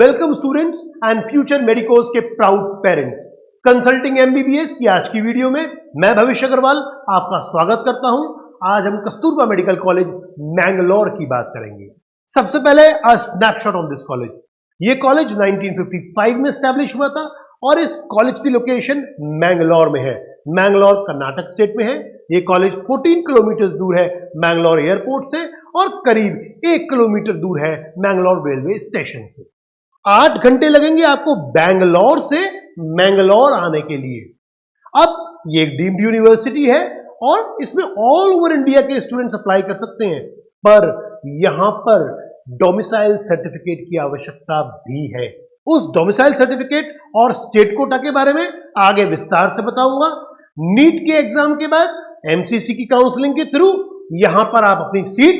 Welcome students and future medicos के proud parents. Consulting MBBS की आज की वीडियो में मैं भविष्य अग्रवाल आपका स्वागत करता हूं। आज हम कस्तूरबा मेडिकल कॉलेज मैंगलोर की बात करेंगे। सबसे पहले a snapshot of this college. ये कॉलेज 1955 में एस्टैब्लिश हुआ था और इस कॉलेज की लोकेशन मैंगलोर में है। मैंगलोर कर्नाटक स्टेट में है। ये कॉलेज 14 किलोमीटर दूर है मैंगलोर एयरपोर्ट से और करीब 1 किलोमीटर दूर है मैंगलोर रेलवे स्टेशन से। 8 घंटे लगेंगे आपको बैंगलोर से मैंगलोर आने के लिए। अब ये एक डीम्ड यूनिवर्सिटी है और इसमें ऑल ओवर इंडिया के स्टूडेंट्स अप्लाई कर सकते हैं, पर यहां पर डोमिसाइल सर्टिफिकेट की आवश्यकता भी है। उस डोमिसाइल सर्टिफिकेट और स्टेट कोटा के बारे में आगे विस्तार से बताऊंगा। नीट के एग्जाम के बाद एमसीसी की काउंसलिंग के थ्रू यहां पर आप अपनी सीट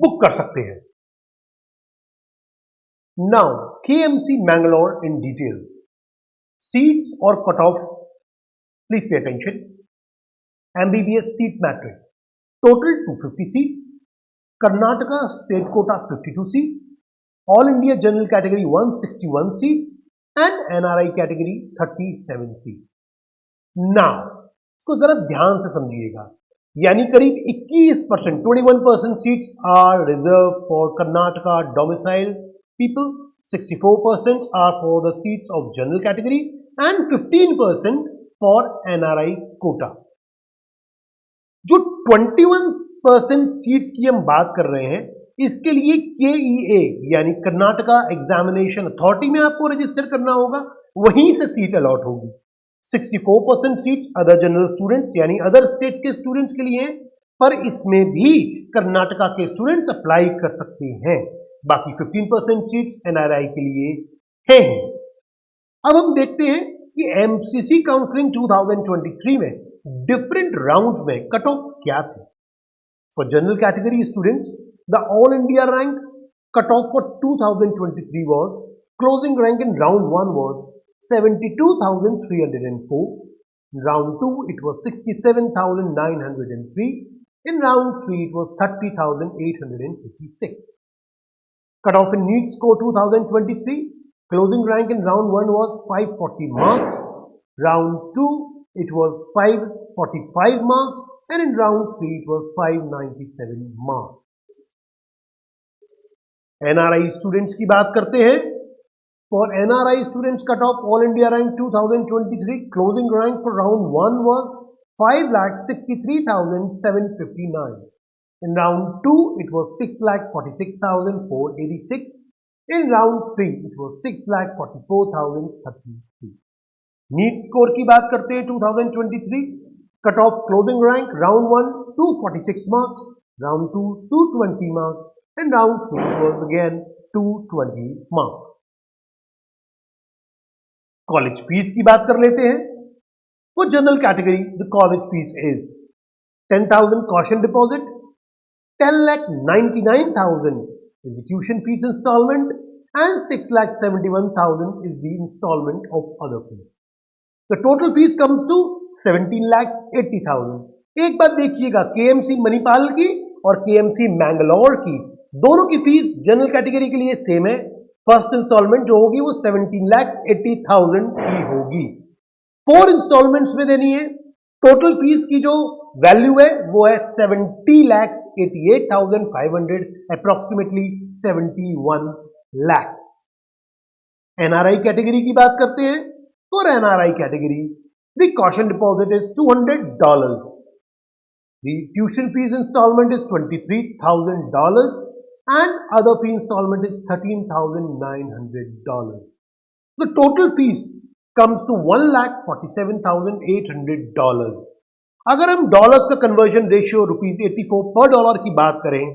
बुक कर सकते हैं। Now, KMC Mangalore in details. Seats or cutoff, please pay attention. MBBS seat matrix. Total 250 seats. Karnataka state quota 52 seats. All India general category 161 seats. And NRI category 37 seats. Now, इसको जरा ध्यान से समझिएगा। यानी करीब 21%, 21% seats are reserved for Karnataka domicile people, 64% are for the seats of general category and 15% for NRI quota. जो 21% seats की हम बात कर रहे हैं, इसके लिए KEA यानी कर्नाटका एग्जामिनेशन अथॉरिटी में आपको रजिस्टर करना होगा, वहीं से सीट अलॉट होगी। 64% सीट्स अदर जनरल स्टूडेंट्स यानी अदर स्टेट के स्टूडेंट्स के लिए, पर इसमें भी कर्नाटका के स्टूडेंट्स अप्लाई कर सकते हैं। बाकी 15% सीट्स एनआरआई के लिए है। अब हम देखते हैं कि एमसीसी काउंसलिंग 2023 में डिफरेंट राउंड्स में कट ऑफ क्या थे। For general category students the all India rank cut off for 2023 was closing rank in round 1 was 72,304, round 2 it was 67,903, in round 3 it was 30,856. Cutoff in NEET score 2023, closing rank in round 1 was 540 marks, round 2 it was 545 marks, and in round 3 it was 597 marks. NRI students की बात करते हैं। For NRI students cutoff all India rank 2023, closing rank for round 1 was 5,63,759. In round 2, it was 6,46,486. In round 3, it was 6,44,033. NEET score की बात करते हैं 2023, cut off closing rank round 1 246 marks, round 2 220 marks, and round 3 was again 220 marks. College fees की बात कर लेते हैं। For general category, the college fees is 10,000 caution deposit, 10,99,000 is the tuition fees installment, and 6,71,000 is the installment of other fees. The total fees comes to 17,80,000. एक बात देखिएगा, KMC Manipal की और KMC मैंगलोर की दोनों की फीस जनरल कैटेगरी के लिए सेम है। फर्स्ट इंस्टॉलमेंट जो होगी वो 17,80,000 की होगी। 4 इंस्टॉलमेंट्स में देनी है। टोटल फीस की जो वैल्यू है वो है 70,88,500, अप्रोक्सीमेटली 71 lakhs। एनआरआई कैटेगरी की बात करते हैं। For NRI category the caution deposit is $200, the tuition fees instalment is $23,000 and other fee installment is $13,900. The total fees comes to $1,47,800. अगर हम डॉलर्स का कन्वर्जन रेशियो ₹84 पर डॉलर की बात करें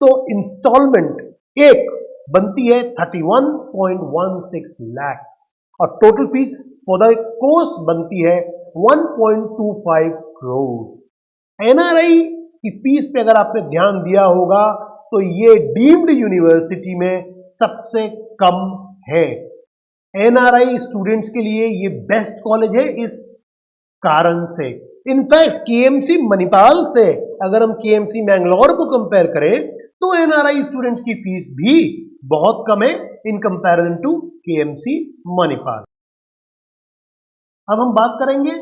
तो इंस्टॉलमेंट एक बनती है 31.16 lakhs और total fees for the course बनती है 1.25 crore। एनआरआई की फीस पे अगर आपने ध्यान दिया होगा तो ये डीम्ड यूनिवर्सिटी में सबसे कम है। एनआरआई स्टूडेंट्स के लिए ये बेस्ट कॉलेज है इस कारण से। इनफैक्ट केएमसी मणिपाल से अगर हम केएमसी मैंगलोर को कंपेयर करें तो एनआरआई स्टूडेंट्स की फीस भी बहुत कम है in comparison to KMC Manipal. अब हम बात करेंगे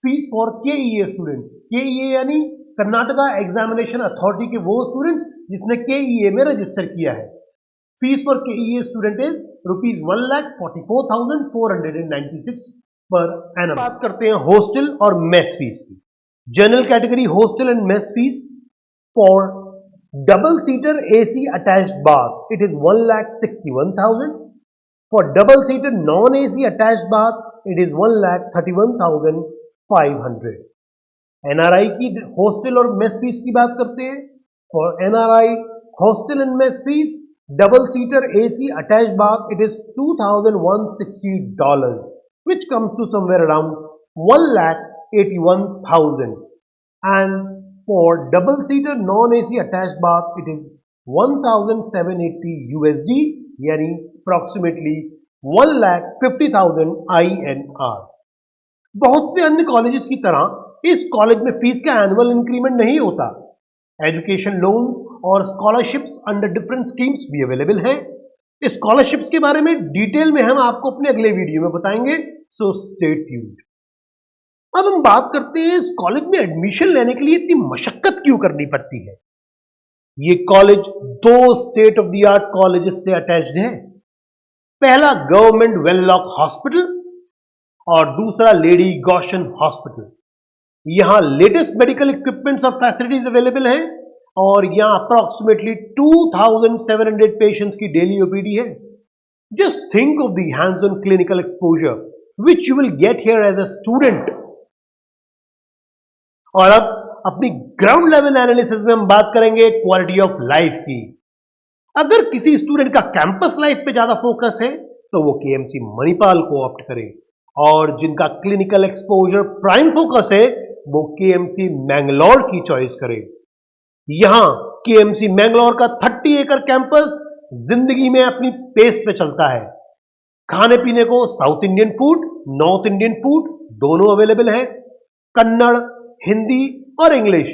fees for KEA student. KEA यानी कर्नाटका एग्जामिनेशन अथॉरिटी के वो स्टूडेंट्स जिसने KEA में रजिस्टर किया है। Fees for KEA student is ₹1,44,496 per annum. बात करते हैं हॉस्टल और मेस फीस की। General category hostel and mess fees for double seater AC attached bath it is 1,61,000। For double seater non AC attached bath it is 1,31,500। NRI की hostel और mess fees की बात करते हैं। For NRI hostel and mess fees double seater AC attached bath it is $2,160 which comes to somewhere around 1,81,000, and for double seater non AC attached bath it is 1,780 USD यानी approximately 1,50,000 INR। बहुत से अन्य colleges की तरह इस college में fees का annual increment नहीं होता। एजुकेशन लोन्स और स्कॉलरशिप्स अंडर डिफरेंट स्कीम्स भी अवेलेबल हैं। इस स्कॉलरशिप्स के बारे में डिटेल में हम आपको अपने अगले वीडियो में बताएंगे, सो स्टे ट्यून्ड। अब हम बात करते हैं इस कॉलेज में एडमिशन लेने के लिए इतनी मशक्कत क्यों करनी पड़ती है। ये कॉलेज दो state of the art colleges से अटैच्ड है। पहला गवर्नमेंट वेनलॉक हॉस्पिटल और दूसरा लेडी गौशन हॉस्पिटल। यहां लेटेस्ट मेडिकल इक्विपमेंट्स और फैसिलिटीज अवेलेबल हैं और यहां अप्रॉक्सिमेटली 2,700 पेशेंट्स की डेली OPD है। Just think of the hands on clinical exposure which you will get here as a student. और अब अपनी ग्राउंड लेवल एनालिसिस में हम बात करेंगे क्वालिटी ऑफ लाइफ की। अगर किसी स्टूडेंट का कैंपस लाइफ पे ज्यादा फोकस है तो वो KMC मणिपाल को ऑप्ट करे, और जिनका क्लिनिकल एक्सपोजर प्राइम फोकस है वो KMC मैंगलोर की चॉइस करे। यहां KMC मैंगलोर का 30 एकड़ कैंपस जिंदगी में अपनी पेस पे चलता है। खाने पीने को south Indian food, north Indian food दोनों अवेलेबल है। कन्नड़, हिंदी और इंग्लिश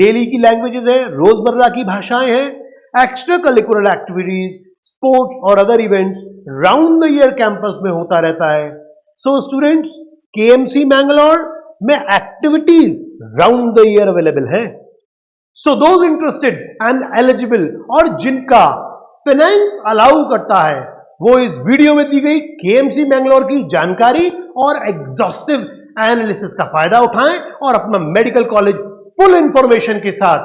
डेली की लैंग्वेजेस है, रोजमर्रा की भाषाएं हैं। एक्स्ट्रा करिकुलर एक्टिविटीज, स्पोर्ट्स और other events round the year campus में होता रहता है। सो स्टूडेंट्स, KMC मैंगलोर में activities round the year available है। So those interested and eligible और जिनका फाइनेंस अलाउ करता है वो इस वीडियो में दी गई KMC मैंगलोर की जानकारी और एग्जॉस्टिव एनालिसिस का फायदा उठाएं और अपना मेडिकल कॉलेज फुल इंफॉर्मेशन के साथ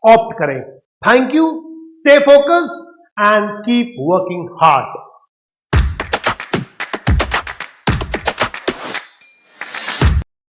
ऑप्ट करें। Thank you, stay focused and keep working hard.